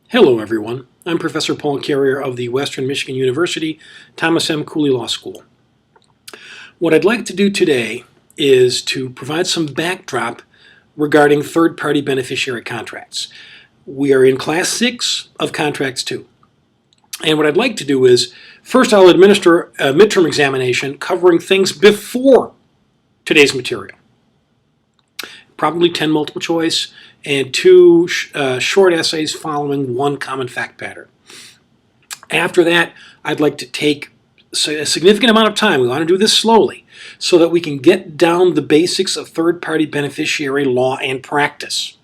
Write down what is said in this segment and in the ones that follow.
Hello everyone, I'm Professor Paul Carrier of the Western Michigan University Thomas M. Cooley Law School. What I'd like to do today is to provide some backdrop regarding third-party beneficiary contracts. We are in Class 6 of Contracts 2. And what I'd like to do is, first I'll administer a midterm examination covering things before today's material. Probably 10 multiple choice and 2 short essays following one common fact pattern. After that, I'd like to take a significant amount of time. We want to do this slowly so that we can get down the basics of third-party beneficiary law and practice,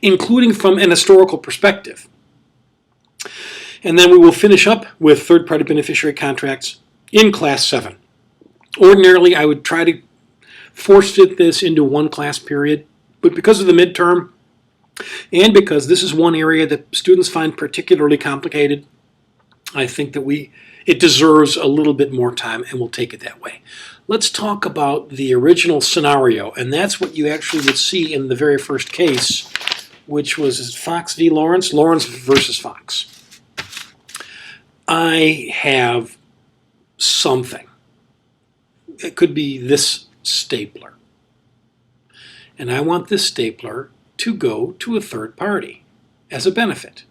including from an historical perspective. And then we will finish up with third-party beneficiary contracts in Class 7. Ordinarily, I would try to force fit this into one class period, but because of the midterm and because this is one area that students find particularly complicated, I think that it deserves a little bit more time, and we'll take it that way. Let's talk about the original scenario, and that's what you actually would see in the very first case, which was Fox v. Lawrence, Lawrence versus Fox. I have something. It could be this stapler. And I want this stapler to go to a third party as a benefit.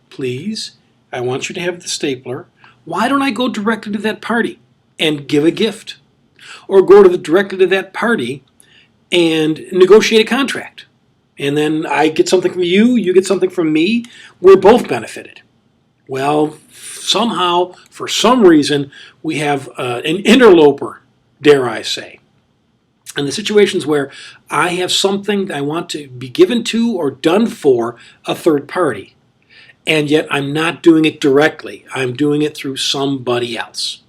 Please, I want you to have the stapler. Why don't I go directly to that party and give a gift? Or go directly to that party and negotiate a contract. And then I get something from you, you get something from me. We're both benefited. Well, somehow, for some reason, we have an interloper, dare I say. And the situations where I have something that I want to be given to or done for a third party, and yet I'm not doing it directly. I'm doing it through somebody else.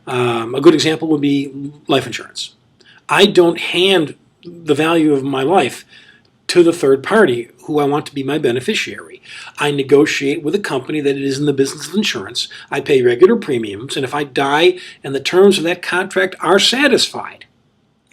A good example would be life insurance. I don't hand the value of my life to the third party who I want to be my beneficiary. I negotiate with a company that is in the business of insurance. I pay regular premiums, and if I die and the terms of that contract are satisfied,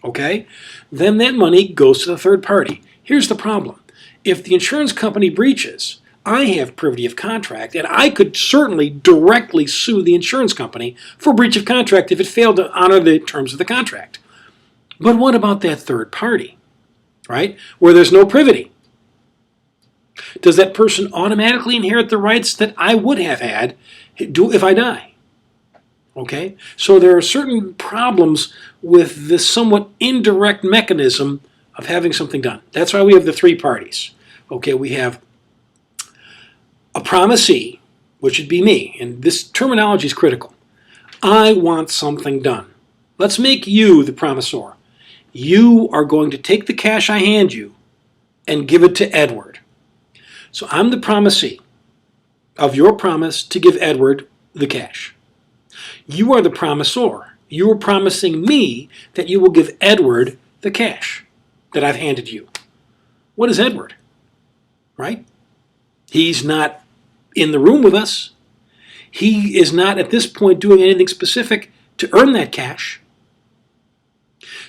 okay, then that money goes to the third party. Here's the problem. If the insurance company breaches, I have privity of contract, and I could certainly directly sue the insurance company for breach of contract if it failed to honor the terms of the contract. But what about that third party, right, where there's no privity? Does that person automatically inherit the rights that I would have had if I die? Okay, so there are certain problems with this somewhat indirect mechanism of having something done. That's why we have the three parties. Okay, we have a promisee, which would be me, and this terminology is critical. I want something done. Let's make you the promisor. You are going to take the cash I hand you and give it to Edward. So I'm the promisee of your promise to give Edward the cash. You are the promisor. You are promising me that you will give Edward the cash that I've handed you. What is Edward? Right? He's not in the room with us. He is not at this point doing anything specific to earn that cash.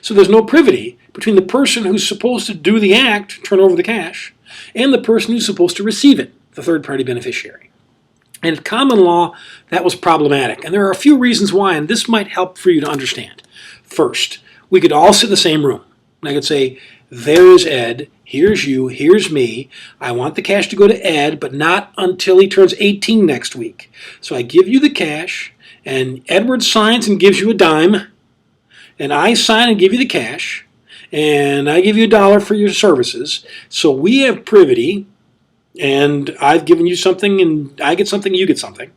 So there's no privity between the person who's supposed to do the act, turn over the cash, and the person who's supposed to receive it, the third-party beneficiary. And in common law, that was problematic. And there are a few reasons why, and this might help for you to understand. First, we could all sit in the same room. And I could say, there's Ed, here's you, here's me. I want the cash to go to Ed, but not until he turns 18 next week. So I give you the cash, and Edward signs and gives you a dime, and I sign and give you the cash, and I give you $1 for your services. So we have privity, and I've given you something, and I get something, you get something.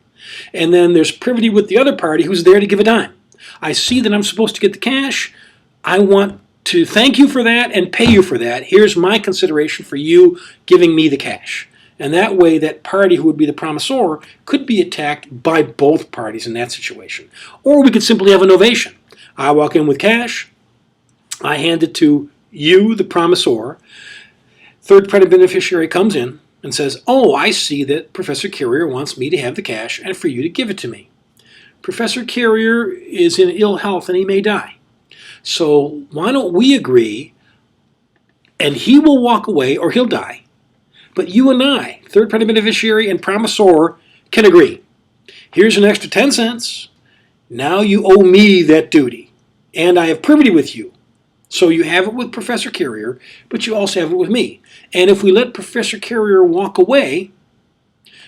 And then there's privity with the other party who's there to give a dime. I see that I'm supposed to get the cash. I want to thank you for that and pay you for that. Here's my consideration for you giving me the cash. And that way, that party who would be the promisor could be attacked by both parties in that situation. Or we could simply have a novation. I walk in with cash. I hand it to you, the promisor. Third-party beneficiary comes in and says, oh, I see that Professor Carrier wants me to have the cash and for you to give it to me. Professor Carrier is in ill health and he may die. So why don't we agree, and he will walk away or he'll die, But you and I, third-party beneficiary and promisor, can agree. Here's an extra 10 cents. Now you owe me that duty. And I have privity with you. So you have it with Professor Carrier, but you also have it with me. And if we let Professor Carrier walk away,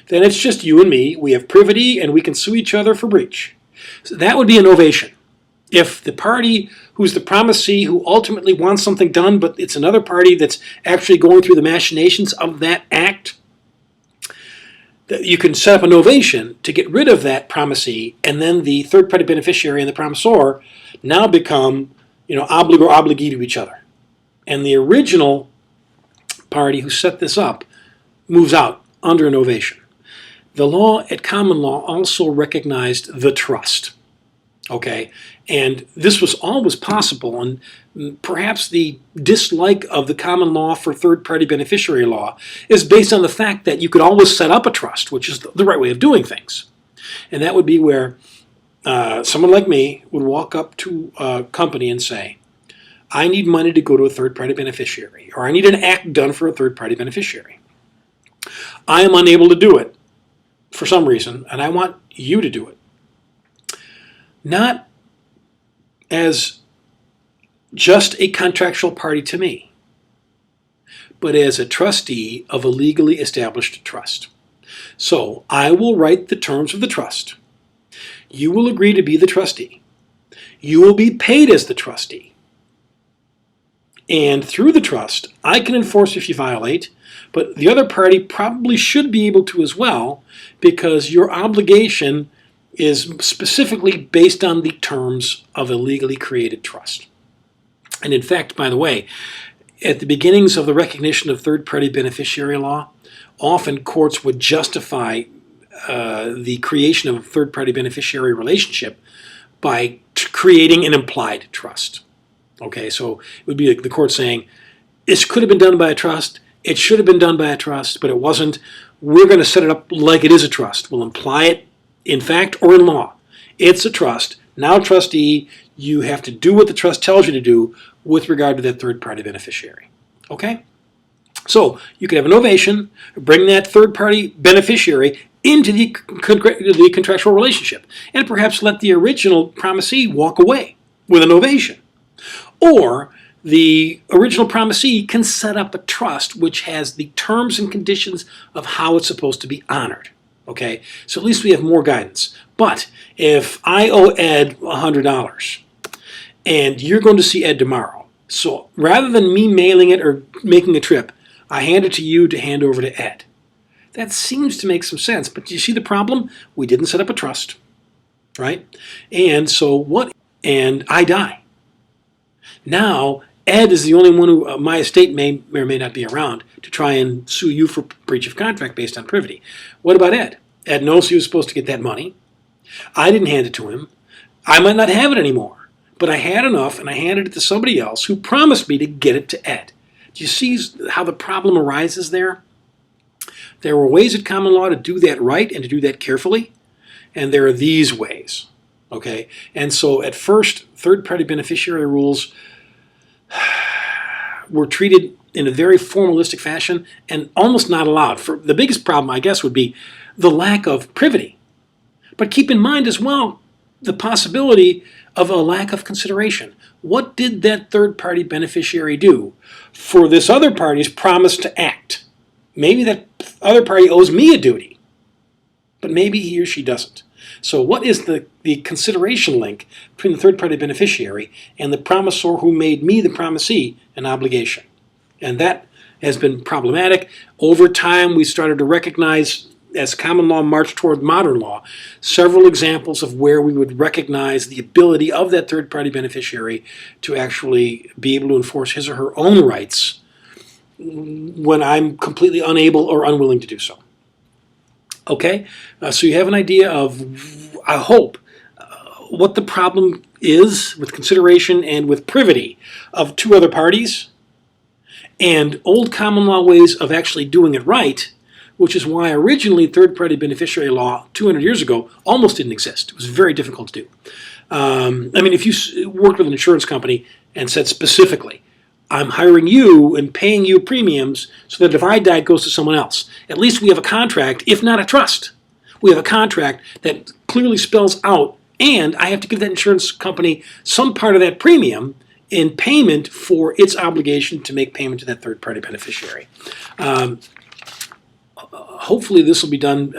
then it's just you and me. We have privity and we can sue each other for breach. So that would be a novation. If the party who's the promisee who ultimately wants something done, but it's another party that's actually going through the machinations of that act, you can set up a novation to get rid of that promisee, and then the third-party beneficiary and the promisor now become, obligor obligee to each other. And the original party who set this up moves out under a novation. The law at common law also recognized the trust. Okay, and this was always possible, and perhaps the dislike of the common law for third-party beneficiary law is based on the fact that you could always set up a trust, which is the right way of doing things. And that would be where someone like me would walk up to a company and say, I need money to go to a third-party beneficiary, or I need an act done for a third-party beneficiary. I am unable to do it for some reason, and I want you to do it. Not as just a contractual party to me, but as a trustee of a legally established trust. So I will write the terms of the trust. You will agree to be the trustee. You will be paid as the trustee. And through the trust, I can enforce if you violate, but the other party probably should be able to as well, because your obligation is specifically based on the terms of a legally created trust. And in fact, by the way, at the beginnings of the recognition of third-party beneficiary law, often courts would justify the creation of a third-party beneficiary relationship by creating an implied trust. Okay, so it would be like the court saying, this could have been done by a trust, it should have been done by a trust, but it wasn't. We're going to set it up like it is a trust. We'll imply it in fact or in law. It's a trust. Now, trustee, you have to do what the trust tells you to do with regard to that third-party beneficiary. Okay? So you could have a novation, bring that third-party beneficiary into the contractual relationship, and perhaps let the original promisee walk away with a novation. Or the original promisee can set up a trust which has the terms and conditions of how it's supposed to be honored. Okay, so at least we have more guidance. But if I owe Ed $100 and you're going to see Ed tomorrow, so rather than me mailing it or making a trip, I hand it to you to hand over to Ed. That seems to make some sense, but do you see the problem? We didn't set up a trust, right? And so what? And I die. Now, Ed is the only one who, my estate may or may not be around to try and sue you for breach of contract based on privity. What about Ed? Ed knows he was supposed to get that money. I didn't hand it to him. I might not have it anymore, but I had enough and I handed it to somebody else who promised me to get it to Ed. Do you see how the problem arises there? There were ways at common law to do that right and to do that carefully, and there are these ways. Okay, and so at first, third-party beneficiary rules were treated in a very formalistic fashion and almost not allowed. For the biggest problem, I guess, would be the lack of privity. But keep in mind as well the possibility of a lack of consideration. What did that third-party beneficiary do for this other party's promise to act? Maybe that other party owes me a duty, but maybe he or she doesn't. So what is the consideration link between the third-party beneficiary and the promisor who made me, the promisee, an obligation? And that has been problematic. Over time, we started to recognize, as common law marched toward modern law, several examples of where we would recognize the ability of that third-party beneficiary to actually be able to enforce his or her own rights when I'm completely unable or unwilling to do so. Okay, so you have an idea of, I hope, what the problem is with consideration and with privity of two other parties, and old common law ways of actually doing it right, which is why originally third-party beneficiary law 200 years ago almost didn't exist. It was very difficult to do. I mean, if you worked with an insurance company and said specifically, I'm hiring you and paying you premiums so that if I die, it goes to someone else. At least we have a contract, if not a trust. We have a contract that clearly spells out, and I have to give that insurance company some part of that premium in payment for its obligation to make payment to that third-party beneficiary. Hopefully this will be done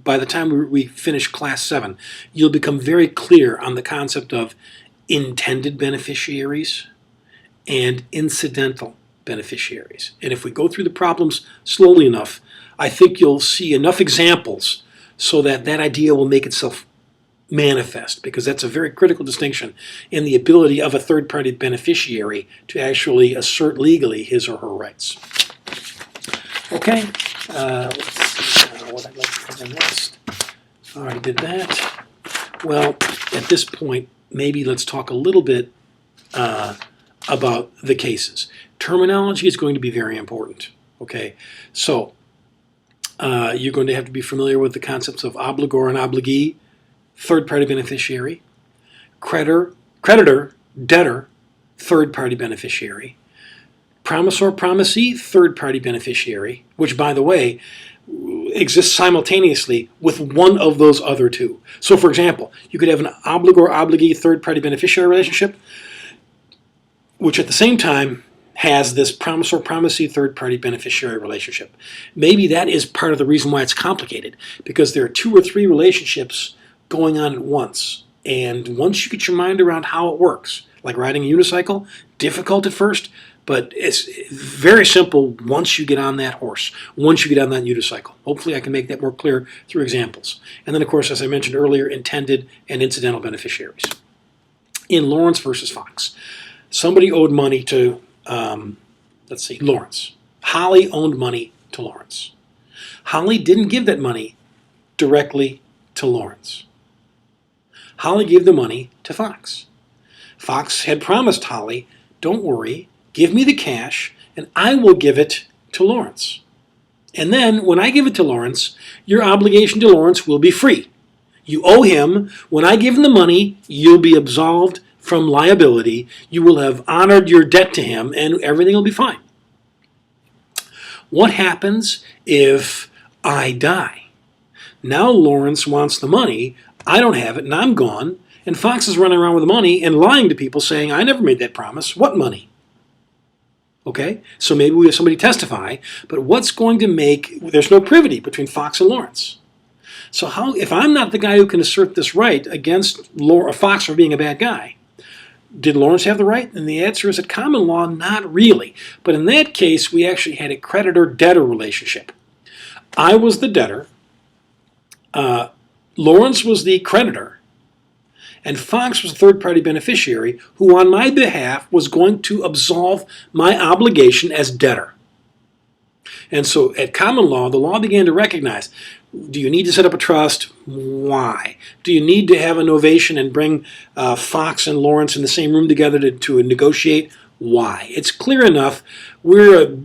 by the time we finish Class 7. You'll become very clear on the concept of intended beneficiaries and incidental beneficiaries. And if we go through the problems slowly enough, I think you'll see enough examples so that that idea will make itself manifest, because that's a very critical distinction in the ability of a third-party beneficiary to actually assert legally his or her rights. Okay, let's see what I'd like to cover next. I already did that. Well, at this point, maybe let's talk a little bit about the cases. Terminology is going to be very important. Okay, so you're going to have to be familiar with the concepts of obligor and obligee, third-party beneficiary, creditor, debtor, third-party beneficiary, promisor, promisee, third-party beneficiary, which, by the way, exists simultaneously with one of those other two. So, for example, you could have an obligor, obligee, third-party beneficiary relationship, which at the same time has this promisor, promisee, third-party beneficiary relationship. Maybe that is part of the reason why it's complicated, because there are 2 or 3 relationships going on at once. And once you get your mind around how it works, like riding a unicycle, difficult at first, but it's very simple once you get on that horse, once you get on that unicycle. Hopefully I can make that more clear through examples. And then, of course, as I mentioned earlier, intended and incidental beneficiaries. In Lawrence versus Fox, somebody owed money to, let's see, Lawrence. Holly owed money to Lawrence. Holly didn't give that money directly to Lawrence. Holly gave the money to Fox. Fox had promised Holly, don't worry, give me the cash and I will give it to Lawrence. And then when I give it to Lawrence, your obligation to Lawrence will be free. You owe him. When I give him the money, you'll be absolved from liability. You will have honored your debt to him and everything will be fine. What happens if I die? Now Lawrence wants the money. I don't have it and I'm gone. And Fox is running around with the money and lying to people saying, I never made that promise. What money? Okay, so maybe we have somebody testify, but what's going to make, there's no privity between Fox and Lawrence. So how, if I'm not the guy who can assert this right against Fox for being a bad guy, did Lawrence have the right? And the answer is at common law, not really. But in that case, we actually had a creditor-debtor relationship. I was the debtor, Lawrence was the creditor, and Fox was a third-party beneficiary who on my behalf was going to absolve my obligation as debtor. And so at common law, the law began to recognize, do you need to set up a trust? Why? Do you need to have a novation and bring Fox and Lawrence in the same room together to negotiate? Why? It's clear enough. The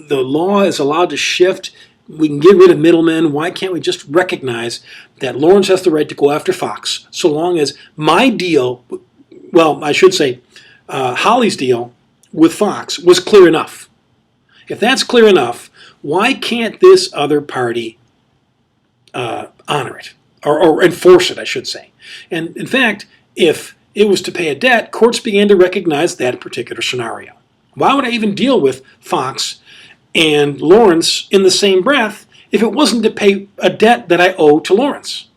law is allowed to shift. We can get rid of middlemen. Why can't we just recognize that Lawrence has the right to go after Fox so long as my deal, well, I should say Holly's deal with Fox was clear enough. If that's clear enough, why can't this other party honor it or enforce it, I should say? And in fact, if it was to pay a debt, courts began to recognize that particular scenario. Why would I even deal with Fox and Lawrence in the same breath if it wasn't to pay a debt that I owe to Lawrence?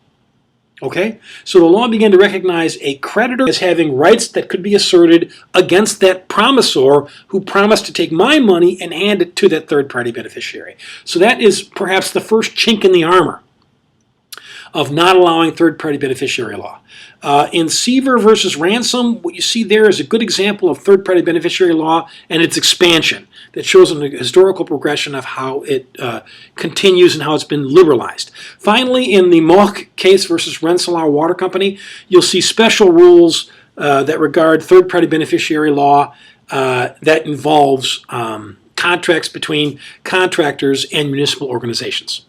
Okay? So the law began to recognize a creditor as having rights that could be asserted against that promisor who promised to take my money and hand it to that third-party beneficiary. So that is perhaps the first chink in the armor of not allowing third-party beneficiary law. In Seaver versus Ransom, what you see there is a good example of third-party beneficiary law and its expansion that shows a historical progression of how it continues and how it's been liberalized. Finally, in the Moch case versus Rensselaer Water Company, you'll see special rules that regard third-party beneficiary law that involves contracts between contractors and municipal organizations.